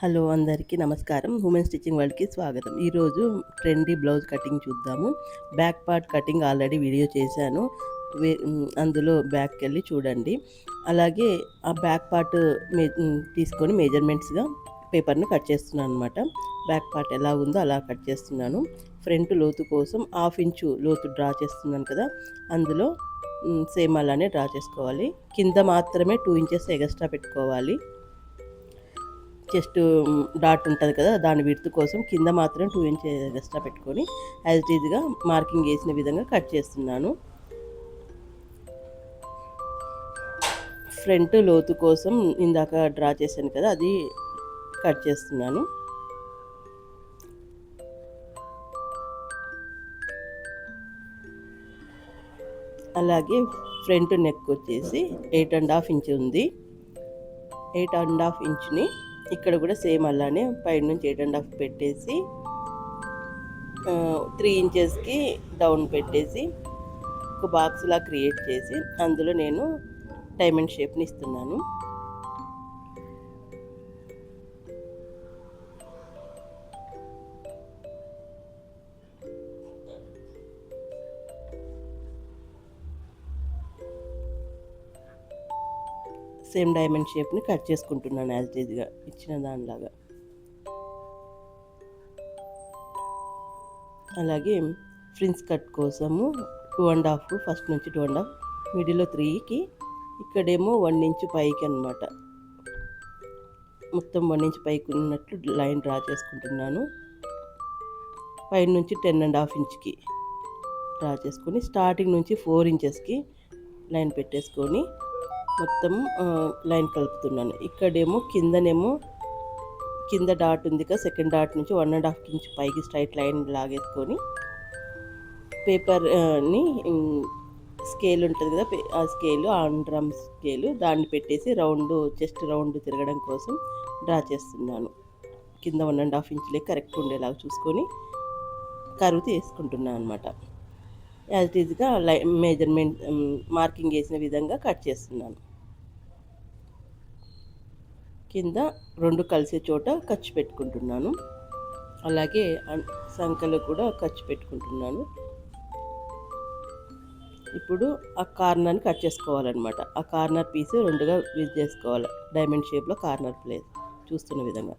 Hello అందరికీ నమస్కారం. Women stitching వరల్డ్‌కి స్వాగతం. ఈరోజు ట్రెండీ బ్లౌజ్ కటింగ్ చూద్దాము. Back part cutting already video చేశాను. అందులో బ్యాక్‌కెళ్ళి చూడండి. అలాగే ఆ బ్యాక్ పార్ట్ తీసుకొని మెజర్‌మెంట్స్‌గా పేపర్‌ని కట్ చేస్తున్నాననమాట. బ్యాక్ పార్ట్ ఎలా ఉందో అలా కట్ చేస్తున్నాను. ఫ్రంట్ లోతు కోసం 1/2 ఇంచు లోతు డ్రా చేస్తున్నాను కదా! అందులో సేమ్ అలానే డ్రా చేసుకోవాలి. కింద మాత్రమే 2 ఇంచెస్ ఎగస్ట్రా పెట్టుకోవాలి. చెస్ట్ డాట్ ఉంటుంది కదా, దాని విడ్త్ కోసం కింద మాత్రం 2 ఇంచెస్ ఎక్స్ట్రా పెట్టుకొని యాజ్ ఇట్ ఈజ్గా మార్కింగ్ వేసిన విధంగా కట్ చేస్తున్నాను. ఫ్రంట్ లోతు కోసం ఇందాక డ్రా చేశాను కదా, అది కట్ చేస్తున్నాను. అలాగే ఫ్రంట్ నెక్ వచ్చేసి 8.5 ఇంచ్ ఉంది. 8.5 ఇంచ్ని ఇక్కడ కూడా సేమ్ అలానే పైన నుంచి 8.5 పెట్టేసి 3 ఇంచెస్కి డౌన్ పెట్టేసి ఒక బాక్స్లా క్రియేట్ చేసి అందులో నేను డైమండ్ షేప్ని ఇస్తున్నాను. సేమ్ డైమండ్ షేప్ని కట్ చేసుకుంటున్నాను యాజ్ ఈజ్గా ఇచ్చిన దానిలాగా. అలాగే ఫ్రిన్స్ కట్ కోసము 2.5 ఫస్ట్ నుంచి 2.5 మిడిల్లో 3కి ఇక్కడేమో 1 ఇంచు పైకి అనమాట. మొత్తం 1 ఇంచ్ పైకి ఉన్నట్లు లైన్ డ్రా చేసుకుంటున్నాను. పైన నుంచి 10.5 ఇంచ్కి డ్రా చేసుకొని స్టార్టింగ్ నుంచి 4 ఇంచెస్కి లైన్ పెట్టేసుకొని మొత్తం లైన్ కలుపుతున్నాను. ఇక్కడేమో కింద డాట్ ఉంది కదా, సెకండ్ డాట్ నుంచి 1.5 ఇంచ్ పైకి స్ట్రైట్ లైన్ లాగేసుకొని పేపర్ని స్కేల్ ఉంటుంది కదా, ఆ స్కేలు ఆండ్రమ్ స్కేలు దాన్ని పెట్టేసి చెస్ట్ రౌండ్ తిరగడం కోసం డ్రా చేస్తున్నాను. కింద 1.5 ఇంచులే కరెక్ట్ ఉండేలాగా చూసుకొని కరువు తీసుకుంటున్నాను అనమాట. యాజ్ ఇట్ ఈజ్గా మెజర్మెంట్ మార్కింగ్ వేసిన విధంగా కట్ చేస్తున్నాను. కింద 2 కలిసే చోట ఖర్చు పెట్టుకుంటున్నాను. అలాగే సంఖ్యలో కూడా ఖర్చు పెట్టుకుంటున్నాను. ఇప్పుడు ఆ కార్నర్ని కట్ చేసుకోవాలన్నమాట. ఆ కార్నర్ పీస్ 2గా యూజ్ చేసుకోవాలి. డైమండ్ షేప్లో కార్నర్ ప్లేస్ చూస్తున్న విధంగా.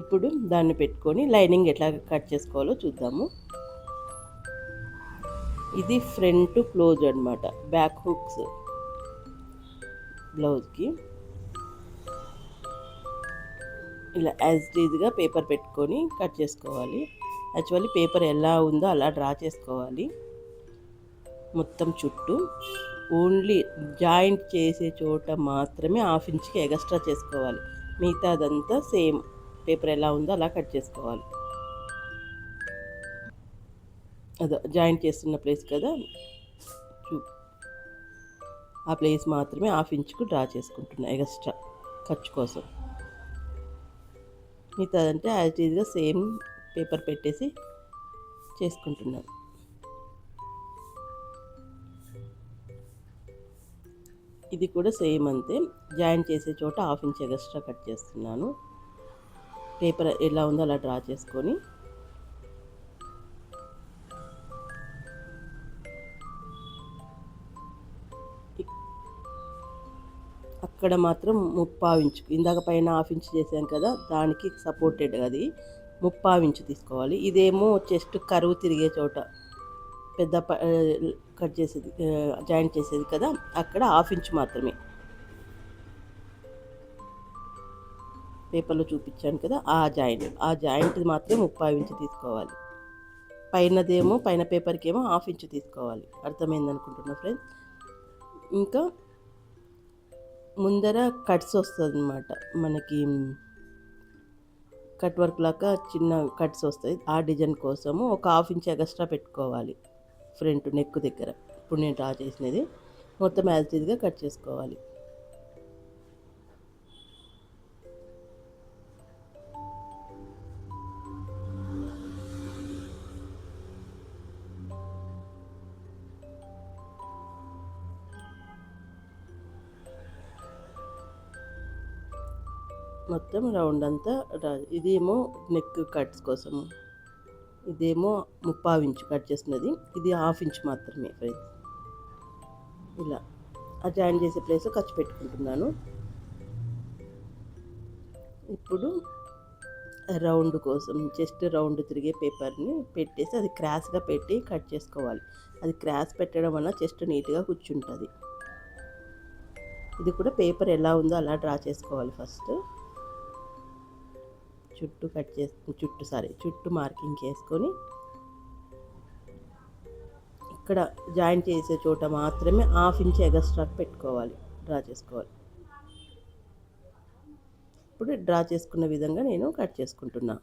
ఇప్పుడు దాన్ని పెట్టుకొని లైనింగ్ ఎట్లా కట్ చేసుకోవాలో చూద్దాము. ఇది ఫ్రంట్ క్లోజ్ అనమాట, బ్యాక్ హుక్స్ బ్లౌజ్కి. ఇలా యాజ్ ఈజ్గా పేపర్ పెట్టుకొని కట్ చేసుకోవాలి. యాక్చువల్లీ పేపర్ ఎలా ఉందో అలా డ్రా చేసుకోవాలి. మొత్తం చుట్టూ ఓన్లీ జాయింట్ చేసే చోట మాత్రమే 1/2 ఇంచ్కి ఎగస్ట్రా చేసుకోవాలి. మిగతా అదంతా సేమ్ పేపర్ ఎలా ఉందో అలా కట్ చేసుకోవాలి. అదో జాయింట్ చేస్తున్న ప్లేస్ కదా, ఆ ప్లేస్ మాత్రమే 1/2 ఇంచ్కు డ్రా చేసుకుంటున్నా ఎగస్ట్రా ఖర్చు కోసం. మిగతాదంటే యాజ్ ఈజ్గా సేమ్ పేపర్ పెట్టేసి చేసుకుంటున్నాను. ఇది కూడా సేమ్ అంతే, జాయింట్ చేసే చోట 1/2 ఇంచ్ ఎగస్ట్రా కట్ చేస్తున్నాను. పేపర్ ఎలా ఉందో అలా డ్రా చేసుకొని అక్కడ మాత్రం 3/4 ఇంచుకు, ఇందాక పైన 1/2 ఇంచ్ చేసాం కదా, దానికి సపోర్టెడ్ అది 3/4 ఇంచు తీసుకోవాలి. ఇదేమో చెస్ట్ కరువు తిరిగే చోట పెద్ద కట్ చేసేది జాయింట్ చేసేది కదా, అక్కడ 1/2 ఇంచ్ మాత్రమే. పేపర్లో చూపించాను కదా, ఆ జాయింట్ మాత్రం 3/4 ఇంచు తీసుకోవాలి. పైన పేపర్కి ఏమో 1/2 ఇంచు తీసుకోవాలి. అర్థమైంది అనుకుంటున్నా ఫ్రెండ్స్. ఇంకా ముందర కట్స్ వస్తుంది అనమాట, మనకి కట్ వర్క్ లాగా చిన్న కట్స్ వస్తాయి. ఆ డిజైన్ కోసము ఒక 1/2 ఇంచ్ ఎక్స్ట్రా పెట్టుకోవాలి ఫ్రంట్ నెక్ దగ్గర. ఇప్పుడు నేను డ్రా చేసినది మొత్తం యాజ్ ఇట్గా కట్ చేసుకోవాలి. మొత్తం రౌండ్ అంతా ఇదేమో నెక్ కట్స్ కోసము, ఇదేమో 3/4 ఇంచు కట్ చేస్తున్నది, ఇది 1/2 ఇంచు మాత్రమే ఫ్రెండ్స్. ఇలా ఆ జాయిన్ చేసే ప్లేస్ ఖర్చు పెట్టుకుంటున్నాను. ఇప్పుడు రౌండ్ కోసం జస్ట్ రౌండ్ తిరిగే పేపర్ని పెట్టేసి అది క్రాస్గా పెట్టి కట్ చేసుకోవాలి. అది క్రాస్ పెట్టడం వల్ల చెస్ట్ నీట్గా కూర్చుంటుంది. ఇది కూడా పేపర్ ఎలా ఉందో అలా డ్రా చేసుకోవాలి. ఫస్ట్ చుట్టూ మార్కింగ్ చేసుకొని ఇక్కడ జాయిన్ చేసే చోట మాత్రమే 1/2 ఇంచ్ ఎగస్ట్రా పెట్టుకోవాలి, డ్రా చేసుకోవాలి. ఇప్పుడు డ్రా చేసుకున్న విధంగా నేను కట్ చేసుకుంటున్నా.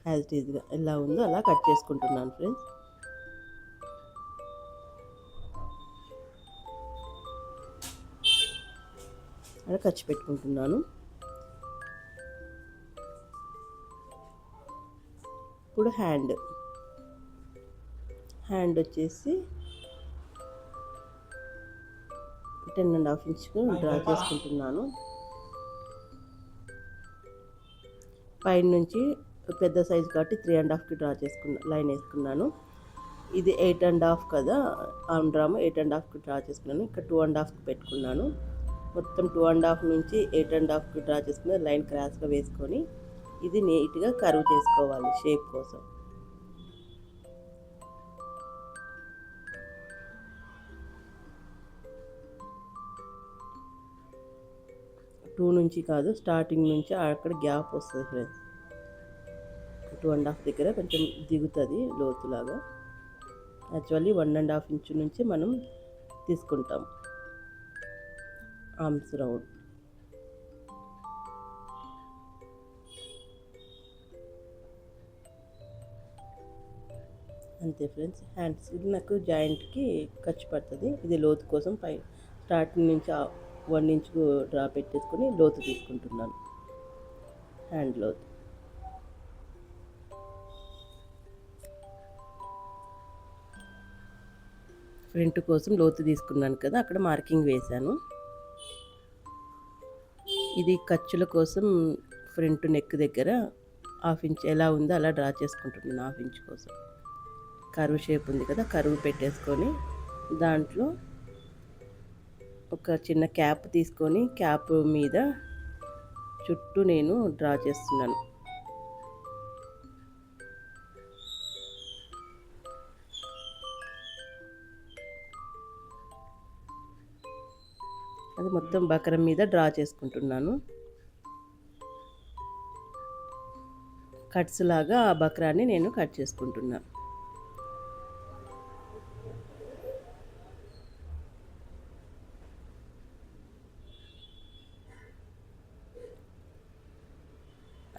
యాజ్ ఇట్ ఈజ్గా ఎలా ఉందో అలా కట్ చేసుకుంటున్నాను ఫ్రెండ్స్. అలా ఖర్చు పెట్టుకుంటున్నాను. ఇప్పుడు హ్యాండ్ వచ్చేసి 10.5 ఇంచుకు డ్రా చేసుకుంటున్నాను. పైన నుంచి పెద్ద సైజు కాబట్టి 3.5కి డ్రా లైన్ వేసుకున్నాను. ఇది 8.5 కదా, ఆర్మ్ డ్రామ్ 8.5కి డ్రా చేసుకున్నాను. ఇక్కడ 2.5కి పెట్టుకున్నాను. మొత్తం 2.5 నుంచి 8.5కి డ్రా చేసుకుని లైన్ క్రాస్గా వేసుకొని ఇది నీట్గా కర్వ్ చేసుకోవాలి షేప్ కోసం. టూ నుంచి కాదు, స్టార్టింగ్ నుంచి అక్కడ గ్యాప్ వస్తుంది ఫ్రెండ్స్. 2.5 దగ్గర కొంచెం దిగుతుంది లోతులాగా. యాక్చువల్లీ 1.5 ఇంచు నుంచి మనం తీసుకుంటాం ఆర్మ్స్ రౌండ్. అంతే ఫ్రెండ్స్. హ్యాండ్స్ నాకు జాయింట్కి ఖర్చు పడుతుంది. ఇది లోతు కోసం స్టార్టింగ్ నుంచి 1 ఇంచుకు డ్రా పెట్టేసుకొని లోతు తీసుకుంటున్నాను, హ్యాండ్ లోతు. ఫ్రంట్ కోసం లోతు తీసుకున్నాను కదా, అక్కడ మార్కింగ్ వేశాను. ఇది ఖర్చుల కోసం ఫ్రంట్ నెక్ దగ్గర 1/2 ఇంచ్ ఎలా ఉందో అలా డ్రా చేసుకుంటున్నాను. 1/2 ఇంచ్ కోసం కర్వ్ షేప్ ఉంది కదా, కర్వ్ పెట్టేసుకొని దాంట్లో ఒక చిన్న క్యాప్ తీసుకొని క్యాప్ మీద చుట్టూ నేను డ్రా చేస్తున్నాను. అది మొత్తం బకరం మీద డ్రా చేసుకుంటున్నాను. కట్స్ లాగా ఆ బక్రాన్ని నేను కట్ చేసుకుంటున్నాను.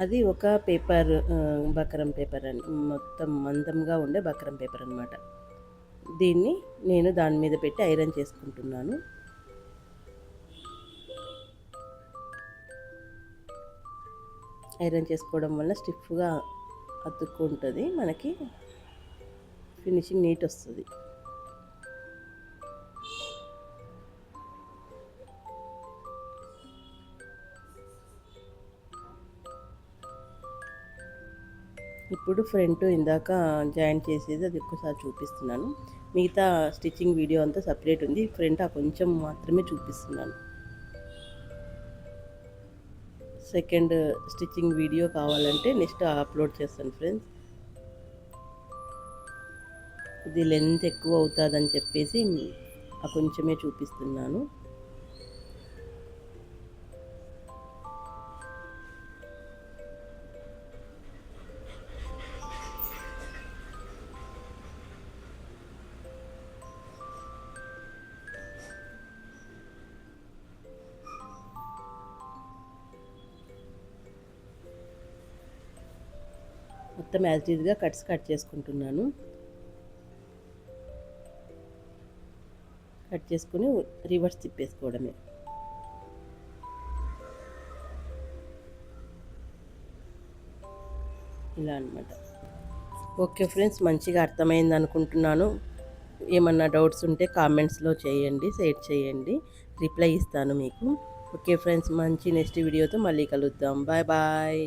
అది ఒక పేపర్, బకరం పేపర్ అని, మొత్తం మందంగా ఉండే బకరం పేపర్ అనమాట. దీన్ని నేను దాని మీద పెట్టి ఐరన్ చేసుకుంటున్నాను. ఐరన్ చేసుకోవడం వల్ల స్టిఫ్గా అతుక్కుంటుంది, మనకి ఫినిషింగ్ నీట్ వస్తుంది. ఇప్పుడు ఫ్రంట్ ఇందాక జాయింట్ చేసేది అది ఒక్కసారి చూపిస్తున్నాను. మిగతా స్టిచ్చింగ్ వీడియో అంతా సపరేట్ ఉంది. ఫ్రంట్ ఆ కొంచెం మాత్రమే చూపిస్తున్నాను. సెకండ్ స్టిచ్చింగ్ వీడియో కావాలంటే నెక్స్ట్ అప్లోడ్ చేస్తాను ఫ్రెండ్స్. ఇది లెంత్ ఎక్కువ అవుతుందని చెప్పేసి ఆ కొంచెమే చూపిస్తున్నాను. మొత్తం యాజ్ ఈజ్గా కట్ చేసుకుంటున్నాను. కట్ చేసుకుని రివర్స్ తిప్పేసుకోవడమే. ఇలా అనమాట. ఓకే ఫ్రెండ్స్, మంచిగా అర్థమైంది అనుకుంటున్నాను. ఏమన్నా డౌట్స్ ఉంటే కామెంట్స్లో చేయండి, షేర్ చేయండి, రిప్లై ఇస్తాను మీకు. ఓకే ఫ్రెండ్స్, మంచి నెక్స్ట్ వీడియోతో మళ్ళీ కలుద్దాం. Bye bye.